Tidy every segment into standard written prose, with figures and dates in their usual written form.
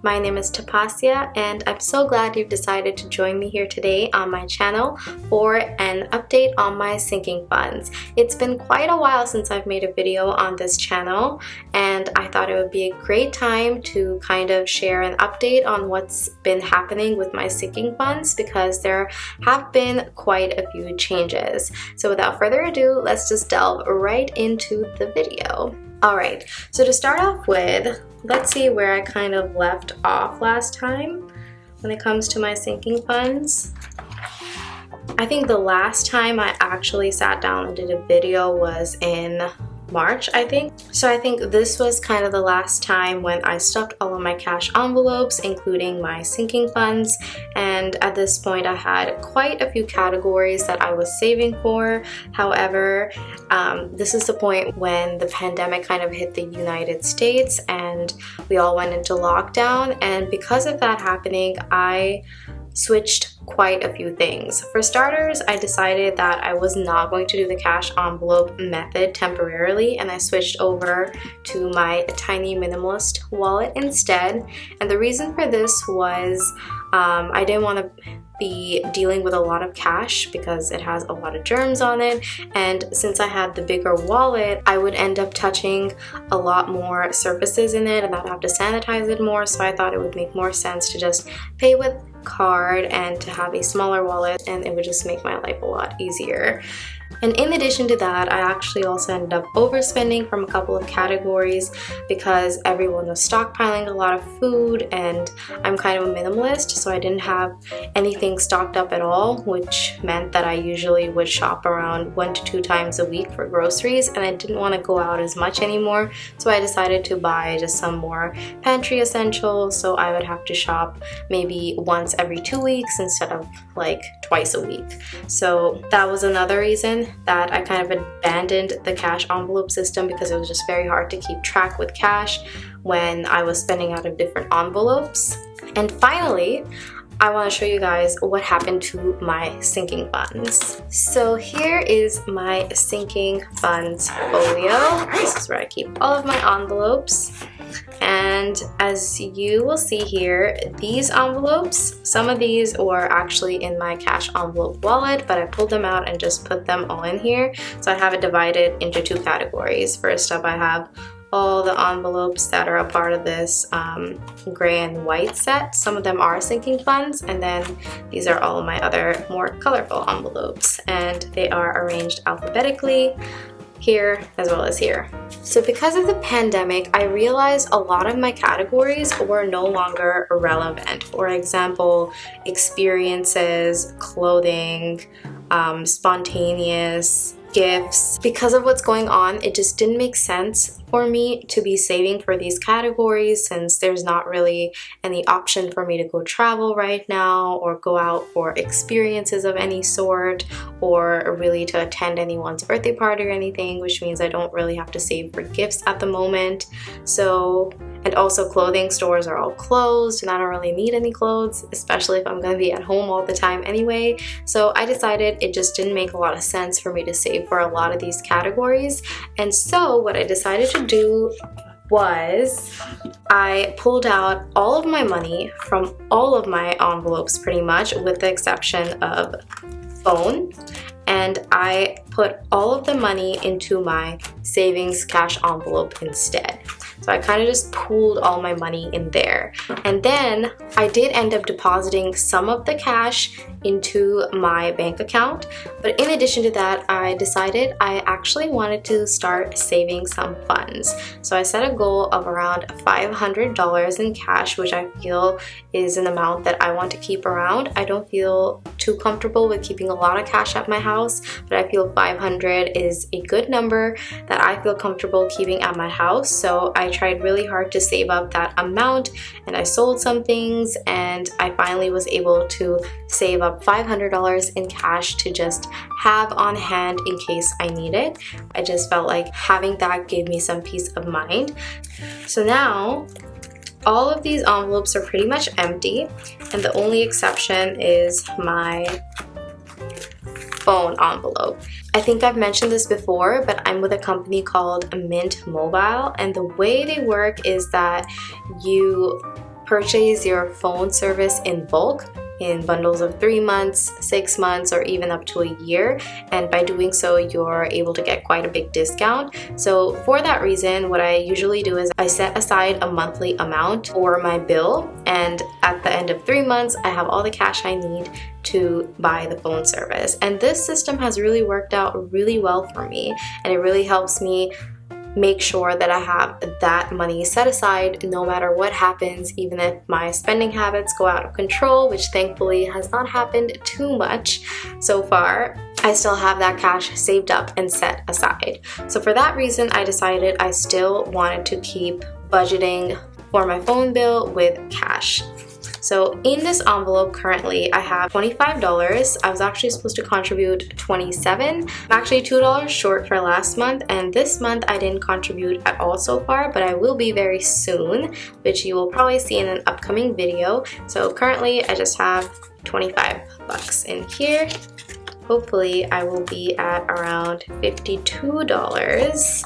My name is Tapasia, and I'm so glad you've decided to join me here today on my channel for an update on my sinking funds. It's been quite a while since I've made a video on this channel, and I thought it would be a great time to kind of share an update on what's been happening with my sinking funds because there have been quite a few changes. So without further ado, let's just delve right into the video. Alright, so to start off with, let's see where I kind of left off last time when it comes to my sinking funds. I think the last time I actually sat down and did a video was in March, I think. So I think this was kind of the last time when I stuffed all of my cash envelopes, including my sinking funds, and at this point I had quite a few categories that I was saving for. However, this is the point when the pandemic kind of hit the United States and we all went into lockdown, and because of that happening, I switched quite a few things. For starters, I decided that I was not going to do the cash envelope method temporarily, and I switched over to my tiny minimalist wallet instead. And the reason for this was I didn't want to be dealing with a lot of cash because it has a lot of germs on it, and since I had the bigger wallet, I would end up touching a lot more surfaces in it and I'd have to sanitize it more, so I thought it would make more sense to just pay with card and to have a smaller wallet, and it would just make my life a lot easier. And in addition to that, I actually also ended up overspending from a couple of categories because everyone was stockpiling a lot of food, and I'm kind of a minimalist, so I didn't have anything stocked up at all, which meant that I usually would shop around 1 to 2 times a week for groceries, and I didn't want to go out as much anymore, so I decided to buy just some more pantry essentials, so I would have to shop maybe once every 2 weeks instead of like twice a week. So that was another reason that I kind of abandoned the cash envelope system, because it was just very hard to keep track with cash when I was spending out of different envelopes. And finally, I want to show you guys what happened to my sinking funds. So here is my sinking funds folio. This is where I keep all of my envelopes. And as you will see here, these envelopes, some of these were actually in my cash envelope wallet, but I pulled them out and just put them all in here. So I have it divided into 2 categories. First up, I have all the envelopes that are a part of this gray and white set. Some of them are sinking funds, and then these are all my other more colorful envelopes, and they are arranged alphabetically here as well as here. So because of the pandemic, I realized a lot of my categories were no longer relevant. For example, experiences, clothing, spontaneous gifts. Because of what's going on, it just didn't make sense for me to be saving for these categories, since there's not really any option for me to go travel right now or go out for experiences of any sort, or really to attend anyone's birthday party or anything, which means I don't really have to save for gifts at the moment. So, and also clothing stores are all closed and I don't really need any clothes, especially if I'm going to be at home all the time anyway. So I decided it just didn't make a lot of sense for me to save for a lot of these categories. And so what I decided to do was I pulled out all of my money from all of my envelopes pretty much, with the exception of phone, and I put all of the money into my savings cash envelope instead. So I kind of just pooled all my money in there. And then I did end up depositing some of the cash into my bank account. But in addition to that, I decided I actually wanted to start saving some funds. So I set a goal of around $500 in cash, which I feel is an amount that I want to keep around. I don't feel too comfortable with keeping a lot of cash at my house, but I feel 500 is a good number that I feel comfortable keeping at my house. So I tried really hard to save up that amount, and I sold some things, and I finally was able to save up $500 in cash to just have on hand in case I need it. I just felt like having that gave me some peace of mind. So now all of these envelopes are pretty much empty, and the only exception is my phone envelope. I think I've mentioned this before, but I'm with a company called Mint Mobile, and the way they work is that you purchase your phone service in bulk, in bundles of 3 months, 6 months, or even up to a year, and by doing so you're able to get quite a big discount. So for that reason, what I usually do is I set aside a monthly amount for my bill, and at the end of 3 months I have all the cash I need to buy the phone service. And this system has really worked out really well for me, and it really helps me make sure that I have that money set aside no matter what happens, even if my spending habits go out of control, which thankfully has not happened too much so far. I still have that cash saved up and set aside. So for that reason, I decided I still wanted to keep budgeting for my phone bill with cash. So in this envelope currently I have $25. I was actually supposed to contribute $27. I'm actually $2 short for last month, and this month I didn't contribute at all so far, but I will be very soon, which you will probably see in an upcoming video. So currently I just have 25 bucks in here. Hopefully I will be at around $52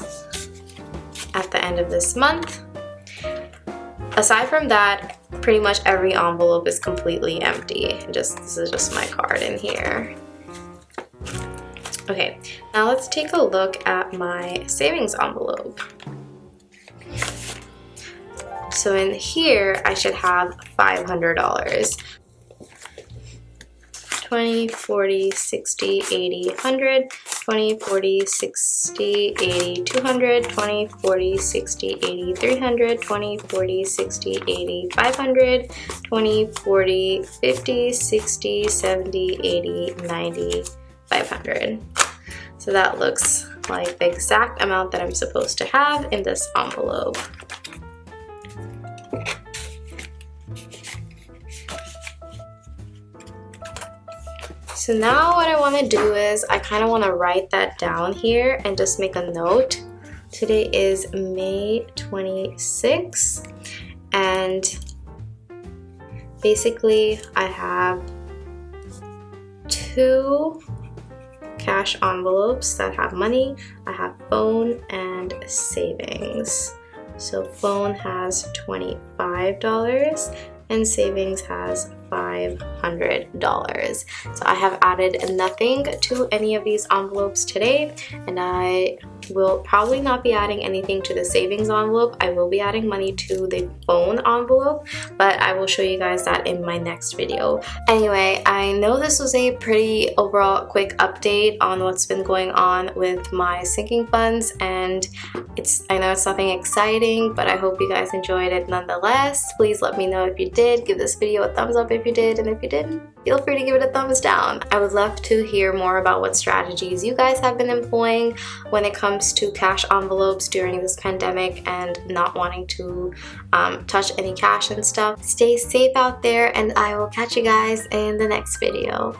at the end of this month. Aside from that, pretty much every envelope is completely empty. This is just my card in here. Okay, now let's take a look at my savings envelope. So in here, I should have $500. 20, 40, 60, 80, 100, 20, 40, 60, 80, 200, 20, 40, 60, 80, 300, 20, 40, 60, 80, 500, 20, 40, 50, 60, 70, 80, 90, 500. So that looks like the exact amount that I'm supposed to have in this envelope. So now what I want to do is I kind of want to write that down here and just make a note. Today is May 26th, and basically I have 2 cash envelopes that have money. I have phone and savings. So phone has $25 and savings has $500. So I have added nothing to any of these envelopes today, and I will probably not be adding anything to the savings envelope. I will be adding money to the phone envelope, but I will show you guys that in my next video. Anyway, I know this was a pretty overall quick update on what's been going on with my sinking funds, and I know it's nothing exciting, but I hope you guys enjoyed it nonetheless. Please let me know if you did. Give this video a thumbs up if you did, and if you didn't, feel free to give it a thumbs down. I would love to hear more about what strategies you guys have been employing when it comes to cash envelopes during this pandemic and not wanting to touch any cash and stuff. Stay safe out there, and I will catch you guys in the next video.